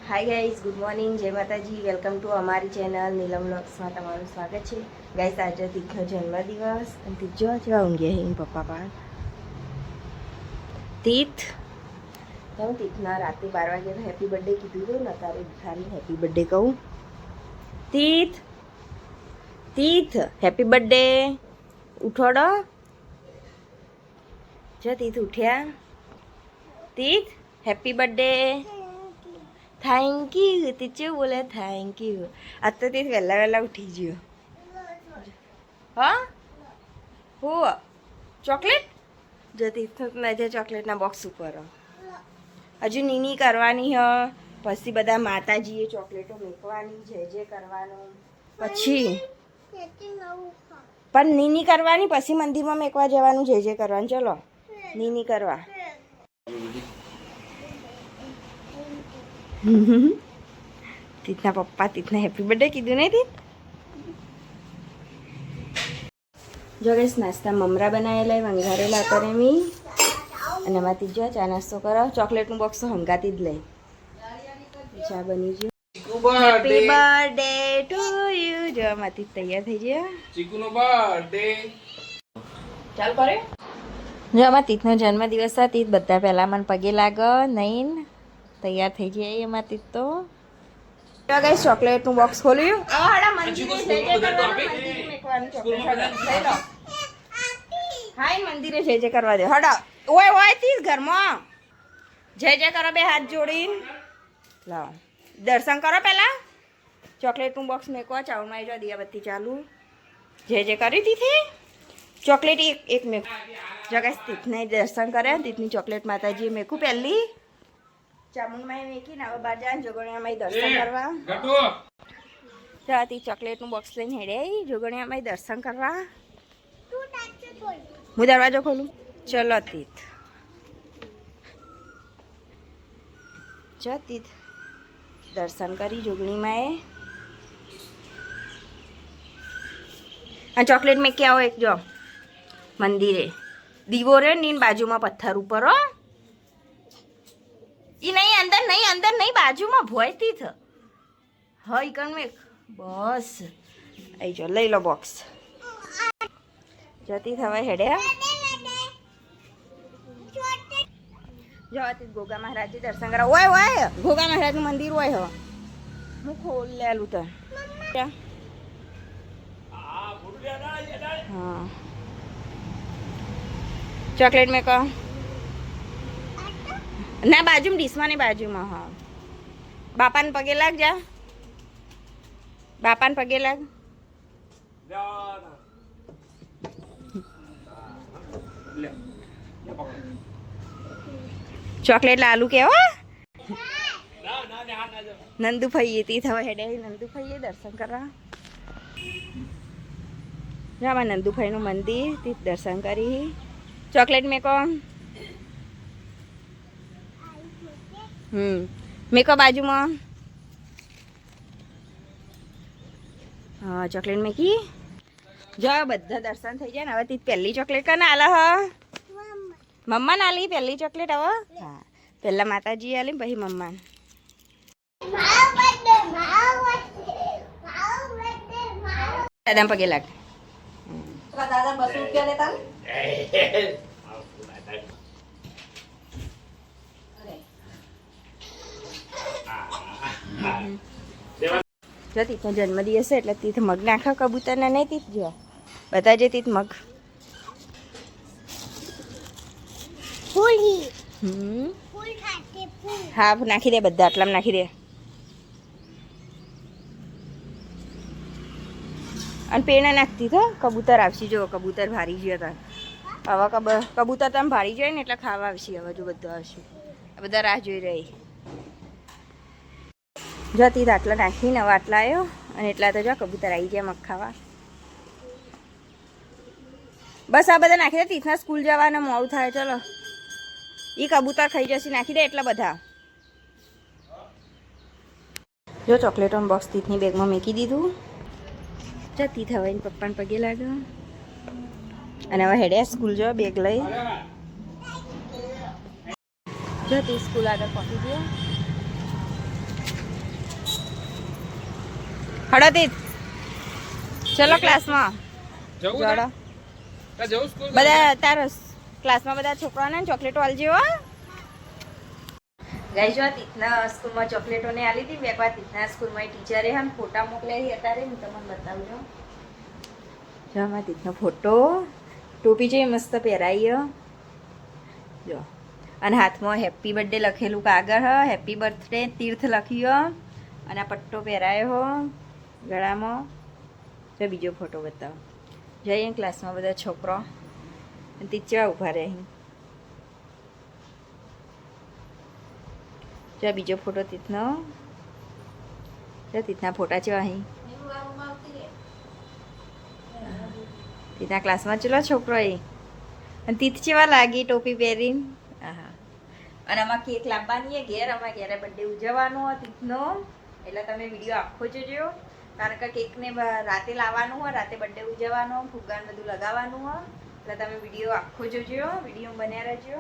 Hi guys, good morning, જય માતાજી. Welcome to અમારી ચેનલ નીલમ વ્લોગ્સમાં તમારું સ્વાગત છે. ગાઈઝ, આજે તીર્થનો જન્મદિવસ અને તીર્થ જેવા ઊંઘ્યા છે પપ્પા પણ. તીર્થ હું તીર્થના રાતે 12 વાગે હેપી બર્થડે કીધું હતું ને, તારે ખાલી હેપી બર્થડે કહું. તીર્થ તીર્થ હેપી બર્થડે. ઉઠોડો જો તીર્થ ઉઠ્યા. Tirth happy birthday. Thank you. તીચે બોલે થેન્ક યુ. આજ તો તે વહેલા વહેલા ઉઠી ગયો. હા હો ચોકલેટ જો તીર્થના જે ચોકલેટના બોક્સ ઉપર હજુ નીની કરવાની હ. પછી બધા માતાજીએ ચોકલેટો મેકવાની, જે કરવાનું. પછી પણ નીની કરવાની, પછી મંદિરમાં મેકવા જવાનું, જે કરવાનું. ચલો નીની કરવા. તીર્થના પપ્પા તીર્થને હેપી બર્થડે કીધું નહીં તીર્થ. જો ગઈશ, નાસ્તા મમરા બનાવેલા વંઘારેલા કરે મી. અને એમાં તીજો ચા નાસ્તો કરાવ. ચોકલેટનું બોક્સ તો હંગાતી જ લઈ. ચા બની ગયું. Happy birthday to you. જો આમાંથી તૈયાર થઈ ગયા. ચીકુનો બર્થડે ચાલ કરે. જો આમાં તીર્થનો જન્મદિવસ હતા. તીર્થ બધા પહેલા મને પગે લાગ નહીં તૈયાર થઈ જાય. એમાં તીર્થ તો ગઈ ચોકલેટનું બોક્સ ખોલ્યું. મંદિરે જે કરવા દે. હડા ઓય ઓય તીસ ઘરમાં જે કરો. બે હાથ જોડીને લાવો, દર્શન કરો. પહેલા ચોકલેટનું બોક્સ મેકો. ચાવમાં આવી જાઓ. દિયાબત્તી ચાલુ. જે કરી હતી ચોકલેટ એક મેક. જગા તીર્થને દર્શન કરે. તીર્થની ચોકલેટ માતાજી મેકું પહેલી ચામુંડમાં મેકીને હવે બાર જાય જોગણિયામાં દર્શન કરવા. ત્યાંથી ચોકલેટનું બોક્સ લઈને હેડે જોગણિયામાં દર્શન કરવા. હું દરવાજો ખોલું. ચલો તીર્થ તીર્થ દર્શન કરી જોગણીમાં. આ ચોકલેટ મેં ક્યાં હોય એક જો મંદિરે દીવો રે ની બાજુમાં પથ્થર ઉપર. હો ઈ નહીં, અંદર નહીં, બાજુમાં ભોય તીથ. હા ઈ કણ મેં બસ આઈ જો લઈ લો બોક્સ. જતી થવા હેડે. જવાતી ગોગા મહારાજજી દર્શન કરા. ઓય ઓય ગોગા મહારાજનું મંદિર હોય. હવે હું ખોલ લેલું તો. હા ચોકલેટ મેં કહો ના, બાજુમાં ડીશમાં ની બાજુમાં. હા બાપાને પગે લાગ. જા બાપાને પગે લાગ. ચોકલેટ લાલુ કેવા નંદુ ભાઈએ તી થવા હેડે. નંદુ ભાઈએ દર્શન કરવા. આમાં નંદુભાઈનું મંદિર. તે દર્શન કરી. ચોકલેટ મેકો. મેકો બાજુમાં. હા ચોકલેટ મેકી. જો બધા દર્શન થઈ જાય ને હવે તી પહેલી ચોકલેટ કાને આલા. હ મમ્મા ના આલી પહેલી ચોકલેટ. હવે હા પહેલા માતાજી આલી પછી મમ્મા. દાદા પગે લાગ. દાદા 200 રૂપિયા લેતા. જો તીર્થનો જન્મદિવસ છે એટલે તીર્થ મગ નાખો કબૂતરને. નહીં તીર્થ જો બધા જે તીર્થ મગ હા નાખી દે. બધા આટલામાં નાખી દે. અને પેણા નાખતી તો કબૂતર આવશે. જો કબૂતર ભારી ગયો હતા. હવે કબૂતર તમે ભારી જાય ને એટલે ખાવા આવશે. હવે જો બધું આવશે. બધા રાહ જોઈ રહી. જતી આટલા નાખીને હવે આટલા આવ્યો. અને એટલા તો જો કબૂતર આવી જાય મગ ખાવા. બસ આ બધા નાખી દે. તીર્થના સ્કૂલ જવાનું મોડું થાય. ચલો એ કબૂતર ખાઈ જશે. નાખી દે એટલા બધા. જો ચોકલેટોનું બોક્સ તીર્થની બેગમાં મૂકી દીધું. જતી થવાઈને પપ્પાને પગે લાગ્યો. અને હવે હેડે સ્કૂલ જો બેગ લઈ. જો તી સ્કૂલ આગળ પહોંચી ગયો. હળદીત ચલો ક્લાસમાં જોડો બધા તારો ક્લાસમાં બધા છોકરાઓને ચોકલેટો આલજો ગાઈ જો તીથના સ્કૂલમાં ચોકલેટોને આલી હતી બે વાર તીથના સ્કૂલમાં ટીચરે હમ ફોટા મોકલાવી અત્યારે હું તમને બતાવજો જો આમાં તીથનો ફોટો ટોપી જે મસ્ત પહેરાઈ જો અને હાથમાં હેપી બર્થડે લખેલું કાગળ હેપી બર્થડે તીર્થ લખ્યો અને આ પટ્ટો પહેરાયો હો ગળામાં જો બીજો ફોટો બતાવો જઈએ ક્લાસમાં બધા છોકરો અને ટીચર ઊભા રહે જો બીજો ફોટો તીથનો જો તીથના ફોટા છે અહીં તીથના ક્લાસમાં ચલો છોકરો એ અને તીથ કેવા લાગી ટોપી પહેરીને હા અને આમાં કેક લાવવાની ઘેર અમારે ઘેરે બર્થડે ઉજવવાનો હોય તીથનો એટલે તમે વિડીયો આખો જોજો કારણ કે કેકને રાતે લાવવાનું હોય રાતે બર્થડે ઉજવવાનો ફુગ્ગાને બધું લગાવવાનું હોય એટલે તમે વિડીયો આખો જોજો વિડીયો બન્યા રહેજો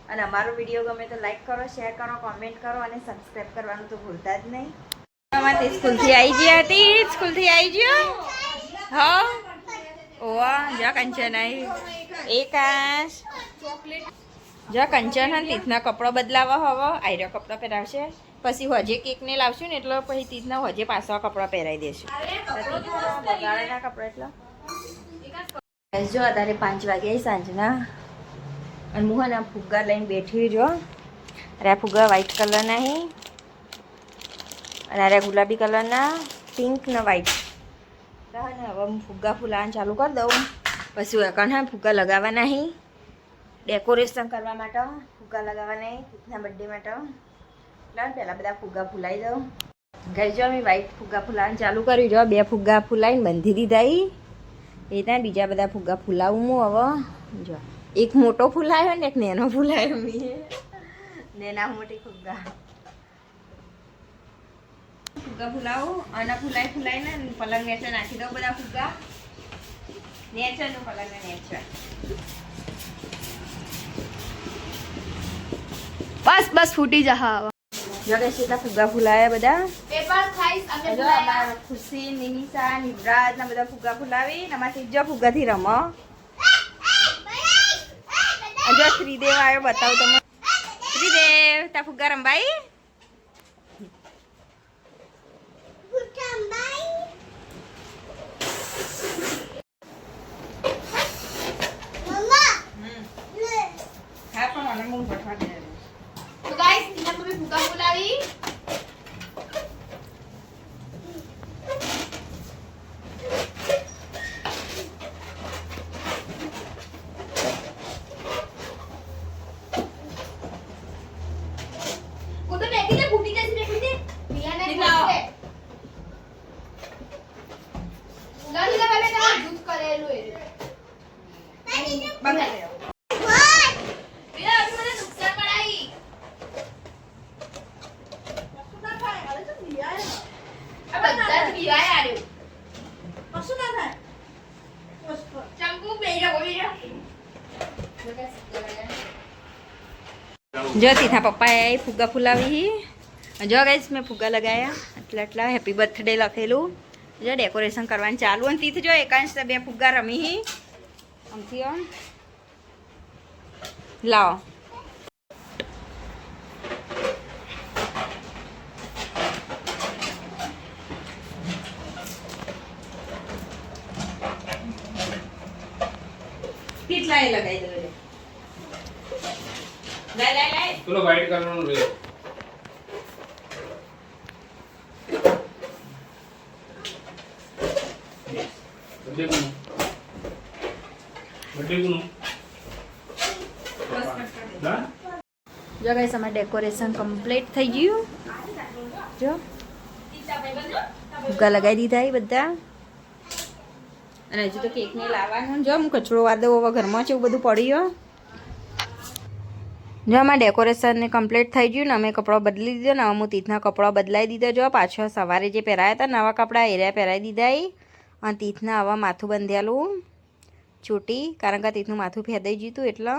અને અમારો વિડીયો ગમે તો લાઈક કરો શેર કરો કોમેન્ટ કરો અને સબસ્ક્રાઈબ કરવાનું તો ભૂલતા જ નહીં અમારે સ્કૂલથી આવી ગયા હતી સ્કૂલથી આવી ગયો હા ઓવા જા કંચન આવી એકાશ જા કંચન હા તીથના કપડો બદલાવા હવે આયરો કપડો પહેરાવશે પછી હજે કેકને લાવશું ને એટલે પછી તીથના હજે પાછા કપડાં પહેરાવી દેશું બગાડેલા કપડા એટલા જો અત્યારે 5 વાગ્યા સાંજના અને હું ને ફુગ્ગા લઈને બેઠી જો અરે આ ફુગ્ગા વ્હાઈટ કલરના હે અને અરે ગુલાબી કલરના પિંક ને વ્હાઈટ ને હવે હું ફુગ્ગા ફૂલાવાનું ચાલુ કરી દઉં પછી એકણ હા ફુગ્ગા લગાવવાના હી ડેકોરેશન કરવા માટે ફુગ્ગા લગાવવાના તીથના બર્થડે માટે એટલે પહેલાં બધા ફુગ્ગા ફૂલાવી દઉં ગઈ જો મેં વ્હાઈટ ફુગ્ગા ફૂલાવાનું ચાલુ કર્યું જો 2 ફુગ્ગા ફૂલાવીને બંધી દીધા એ ત્યાં બીજા બધા ફુગ્ગા ફૂલાવું હું હવે જો એક મોટો ફૂલાયો ને એક નેનો ફૂલાયો મેં નેના મોટી ફુગ્ગા ફૂલાવું અને ફૂલાઈને પલંગ નેચે નાખી દઉં બધા ફુગ્ગા નેચરનું પલંગ નેચર બસ બસ ફૂટી જા જોડે સીધા ફુગ્ગા ફૂલાયા બધા પેપર ખાઈસ અમે ફૂલાયા ખુશી નિમિષા નિવરાજ ના બધા ફુગ્ગા ફૂલાવી ને અમાર ત્રીજો ફુગ્ગાથી રમો જો શ્રીદેવ આવ્યો બતાવ તમે શ્રીદેવ તા ફુગ્ગા રંબાઈ હા પણ મને મૂળ પઠવા દે તો ગાઈસ તીના મમ્મી ફુગ્ગા ફૂલાવી જો તીથા પપ્પાએ ફુગ્ગા ફૂલાવી જો ગાઈસ મેં ફુગ્ગા લગાયા એટલા હેપી બર્થડે લખેલું જો ડેકોરેશન કરવાનું ચાલુ અને તીથ જો એકાંશ 2 ફુગ્ગા રમી આમથી લાવો કેટલા એ લગાવી દો લાય ચલો વાઈટ કરવાનું રે જો ગાઈસ અમારું ડેકોરેશન કમ્પ્લીટ થઈ ગયું જો ફુગ્ગા લગાવી દીધા એ બધા અને હજુ તો કેકને લાવવાનું જો હું કચરો વાર દઉં હવે ઘરમાં છે એવું બધું પડ્યું જો આમાં ડેકોરેશનને કમ્પ્લીટ થઈ ગયું ને અમે કપડો બદલી દીધો ને હું તીથના કપડો બદલાવી દીધો જો પાછો સવારે જે પહેરાયા હતા નવા કપડાં એરિયા પહેરાવી દીધા અને તીથના આવા માથું બંધેલું ચોટી કારણ કે તીથનું માથું ફેદાઈ ગયું હતું એટલે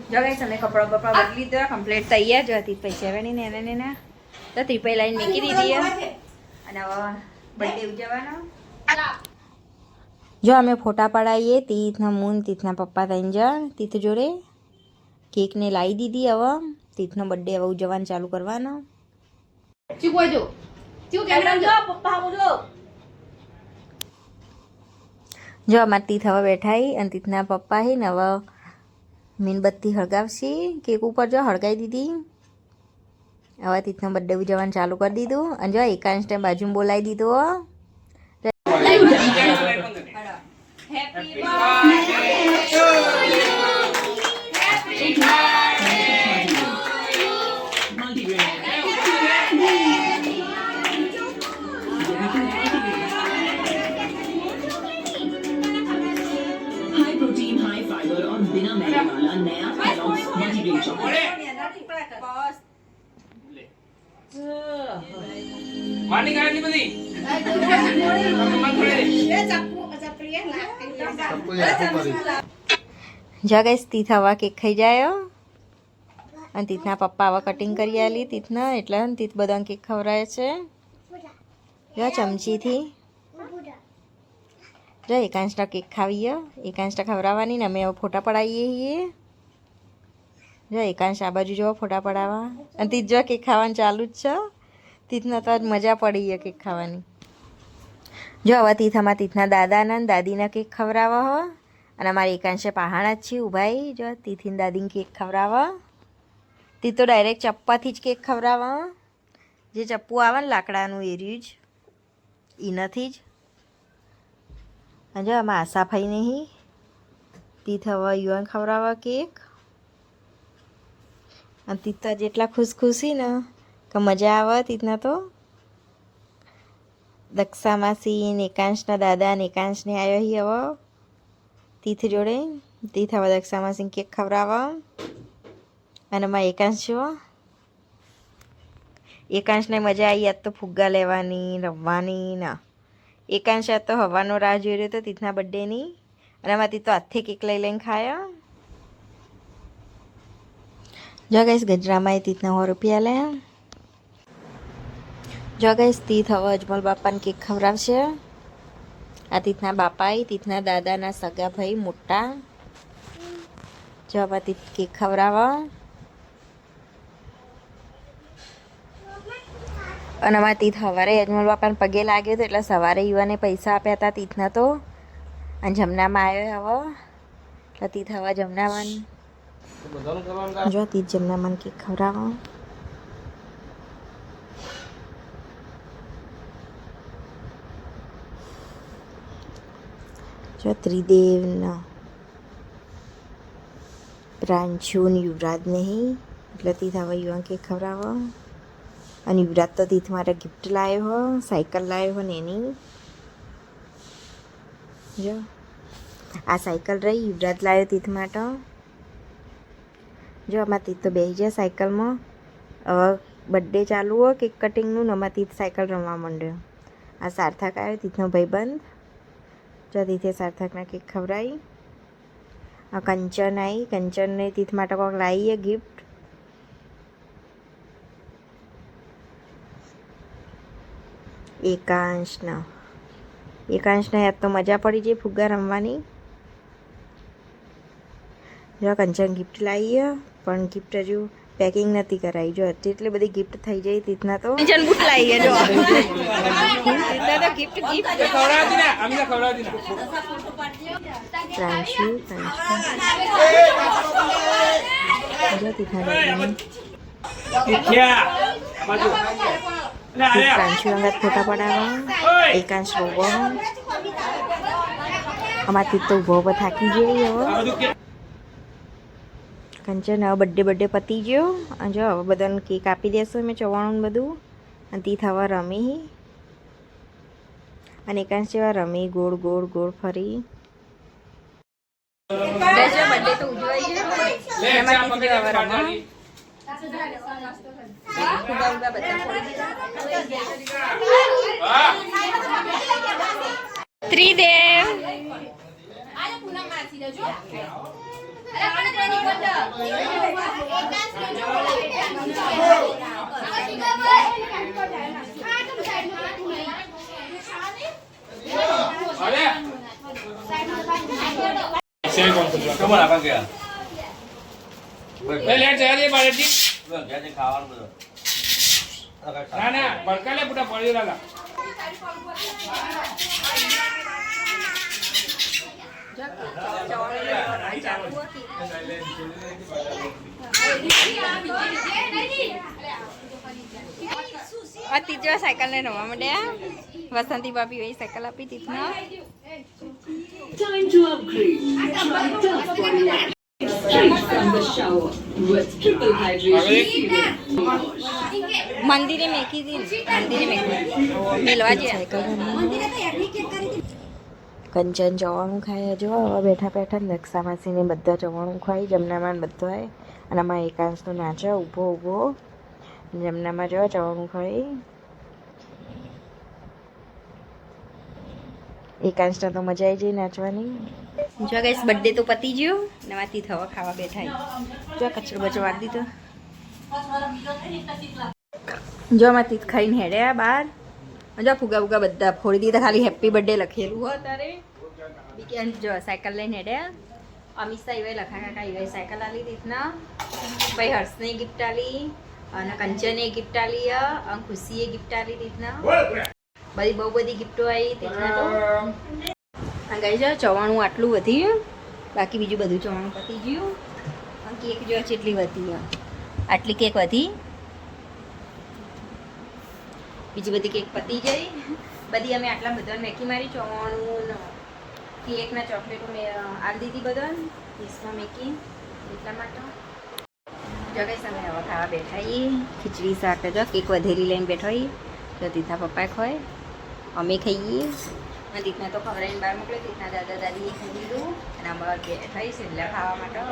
જો ગાઈસ અમે કપડા બદલી દીધા કમ્પ્લીટ તૈયાર જો તીથ પૈસા વેણીને એને તો ત્રિપઈ લાઈન મૂકી દીધી અને હવે બર્થડે ઉજવવાનો. જો અમે ફોટા પડાવીએ તીથના મૂન તીથના પપ્પા ત્રણ જણ તીથ જોડે કેકને લાવી દીધી. હવે તીથનો બર્થડે હવે ઉજવવાનું ચાલુ કરવાનો. જો અમારા તીથ હવે બેઠા અને તીથના પપ્પા હે ને હવે મીણબત્તી હળગાવશે કેક ઉપર. જો હળગાવી દીધી. હવે તીથનો બર્થડે ઉજવવાનું ચાલુ કરી દીધું. અને જો એકાંશ ટાઈમ બાજુમાં બોલાવી દીધું. જો ગાઈસ તીથ હવા કેક ખાઈ જાય અને તીથના પપ્પા હવા કટિંગ કરી આલી તીથના એટલે તીથ બધા કેક ખવડાવે છે. જો ચમચીથી જો એકાંશના કેક ખાવીએ. એકાંશના ખવડાવવાની ને અમે હવે ફોટા પડાવીએ છીએ. જો એકાંશ આ બાજુ જો ફોટા પડાવવા અને તીથ જો કેક ખાવાનું ચાલુ જ છે. તીથને તો મજા પડી છે કેક ખાવાની. જો હવે તીથામાં તીથના દાદાના દાદીના કેક ખવડાવવા હો અને અમારા એકાંશે પહાણા જ છે ઉભાઈ. જો તીથીને દાદીને કેક ખવડાવવા. તીથ તો ડાયરેક્ટ ચપ્પાથી જ કેક ખવડાવવા. જે ચપ્પુ આવે ને લાકડાનું એર્યું જ એ નથી જ. અને જો આમાં આશાભાઈ નહીં તીથ હવે યુવાન ખવડાવવા કેક. અને તીથ તો જેટલા ખુશખુશી ને કે મજા આવે તીથના તો. દક્ષા માસી ને એકાંશના દાદા ને એકાંશને આવ્યો હી હવે તીથ જોડે. તીથ હવે દક્ષા માસીને કેક ખવડાવવા. અને મારા એકાંશ જો એકાંશને મજા આવી. યાદ તો ફુગ્ગા લેવાની રમવાની ના. એકાંશ યાદ તો હવાનો રાહ જોઈ રહ્યો હતો તીથના બર્થડેની. અને આમાં તીથ તો હાથે કેક લઈ લઈને ખાયા. જો ગાઈસ ગજરામાં તીથના 100 રૂપિયા લે. જો ગાઈસ તીથ હવે અજમલ બાપાને કેક ખવડાવશે. આ તીથના બાપા તીથના દાદાના સગા ભાઈ મોટા. જો આમાં તીથ કેક ખવડાવવા. અને અમારા તીથ સવારે અજમલ બાપાને પગે લાગ્યો હતો એટલે સવારે યુવાને પૈસા આપ્યા હતા તીથના તો. અને જમનામાં આવ્યો હવે એટલે તીથ હવે જમનામાં જો તીથ જમનામાં કેક ખવડાવવા. જો ત્રિદેવના પ્રાંશુ ને યુવરાજ નહીં એટલે તીથ હવે યુવાન કેક ખવડાવવા. અને યુવરાજ તો તીથ મારે ગિફ્ટ લાવ્યો હો સાયકલ લાવ્યો હો ને એની. જો આ સાયકલ રહી યુવરાજ લાવ્યો તીથ માટે. જો આમાં તીથ તો બેસી જાય સાયકલમાં. હવે બર્થડે ચાલુ હોય કેક કટિંગનું ને આમાં તીથ સાયકલ રમવા માંડ્યો. આ સાર્થક આવ્યો તીથનો ભાઈબંધ. જો તીથે સાર્થકના કેક ખવડાવી. આ કંચન આવી કંચનને તીથ માટે કોઈક લાવીએ ગિફ્ટ. એકાંશના યાદ તો મજા પડી જાય ફુગ્ગા રમવાની. જો કંચન ગિફ્ટ લાવીએ પણ ગિફ્ટ હજુ પેકિંગ નથી કરાવી. જો એટલી બધી ગિફ્ટ થઈ જાય તીથના તો. કંચન બૂટ લાવીએ જો તીથના તો ગિફ્ટ પ્રાંશુ જો તીથના પ્રાંશુ અંગત ફોટા પડાવવા. એકાંશ રોવો અમારથી તો ઉભો થાકી ગયો હવે. કંચન હવે બર્થડે પતી ગયો. અને જો હવે બધાને કેક આપી દેશો મેં ચવાણું બધું. અને તીથ હવે રમી અને એકાંશ જેવા રમી ગોળ ગોળ ગોળ ફરી. બર્થડે તો ઉજવાઈ ત્રિદેવ તમારે આપા ગયા લે જયા દે બારેજી જ્યાં ખાવાનું બધું ના ના બળકા લે પુટા પડી લાલા ત્રીજો સાયકલ ને રમવા માંડ્યા વસંતી ભાભી વહી સાયકલ આપી તીથના Time to upgrade. Try Dove Body Wash. Straight from the shower with triple hydration serum. મંદિરે મેકી હતી મંદિરે મેકી મેલવા જે કંચન ચવાણું ખાય જો હવે બેઠા બેઠા દક્ષા માસીને બધા ચવાણું ખાઈ જમનામાં બધો આવે અને આમાં એકાંશનો નાચે ઊભો ઊભો જમનામાં જો ચવાણું ખાઈ એકાંશને તો મજા આવી જઈ નાચવાની જો ગાઈસ બર્થડે તો પતી ગયો ને વાતી થવા ખાવા બેઠા જો કચરો બચો વાળી દીધો જો આમાં તીત ખાઈને હેડ્યા બહાર જો ફુગા ફુગા બધા ફોડી દીધા ખાલી હેપી બર્થડે લખેલું હોય તારે બીકે જો સાયકલ લઈને હેડ્યા અમિષા એવાય લખા કાકા એવાય સાયકલ આલી રીતના ભાઈ હર્ષને ગિફ્ટ આલી અને કંચને ગિફ્ટ આલી અને ખુશીએ ગિફ્ટ આલી રીતના બધી બહુ બધી ગિફ્ટો આવી રીતના તો આ ગઈ જો ચવાણું આટલું વધી બાકી બીજું બધું ચવાણું પતી ગયું અને કેક જો જેટલી વધી આટલી કેક વધી બીજી બધી કેક પતી ગઈ બધી અમે આટલા બધા મેકી મારી ચવાણું કેકના ચોકલેટો મેં આલી દીધી બધા પીસમાં મેકી એટલા માટે જો કઈ સમય હવે ખાવા બેઠા ખીચડી શાક જો કેક વધેલી લઈને બેઠો જો તીથા પપ્પા ખોય અમે ખાઈએ અને તીથના તો ખવડાવીને બહાર મોકલે તીથના દાદા દાદીએ ખાઈ લીધું અને અમારે બેઠા છે એટલે ખાવા માટે